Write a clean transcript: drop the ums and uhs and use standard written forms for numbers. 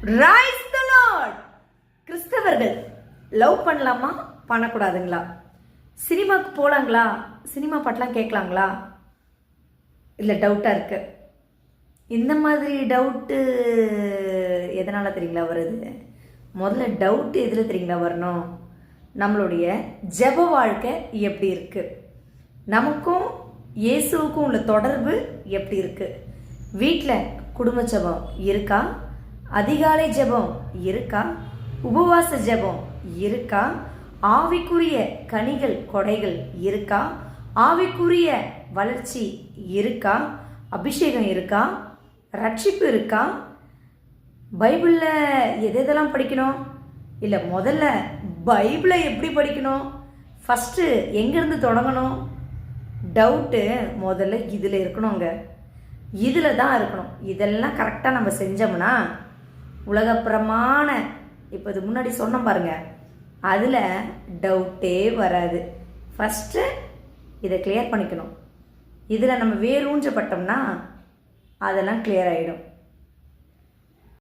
Rice தி Lord. கிறிஸ்தவர்கள் love பண்ணலாமா பண்ணக்கூடாதுங்களா? சினிமாவுக்கு போகலாங்களா? சினிமா பாட்டெலாம் கேட்கலாங்களா? இல்லை டவுட்டாக இருக்கு. இந்த மாதிரி டவுட்டு எதனால் தெரியுங்களா வருது? முதல்ல டவுட்டு எதில் தெரியுங்களா வரணும்? நம்மளுடைய ஜெப வாழ்க்கை எப்படி இருக்குது, நமக்கும் இயேசுவுக்கும் உள்ள தொடர்பு எப்படி இருக்குது, வீட்டில் குடும்ப ஜெபம் இருக்கா, அதிகாலை ஜெபம் இருக்கா, உபவாச ஜெபம் இருக்கா, ஆவிக்குரிய கனிகள் கொடைகள் இருக்கா, ஆவிக்குரிய வளர்ச்சி இருக்கா, அபிஷேகம் இருக்கா, ரட்சிப்பு இருக்கா, பைபிளில் எதெல்லாம் படிக்கணும், இல்லை முதல்ல பைபிளை எப்படி படிக்கணும், ஃபஸ்ட்டு எங்கேருந்து தொடங்கணும்? டவுட்டு முதல்ல இதில் இருக்கணுங்க. இதில் தான் இருக்கணும். இதெல்லாம் கரெக்டாக நம்ம செஞ்சோம்னா உலகப்பிரமான இப்போ இது முன்னாடி சொன்னோம் பாருங்கள், அதில் டவுட்டே வராது. ஃபஸ்ட்டு இதை கிளியர் பண்ணிக்கணும். இதில் நம்ம வேரூன்றப்பட்டோம்னா அதெல்லாம் கிளியர் ஆகிடும்.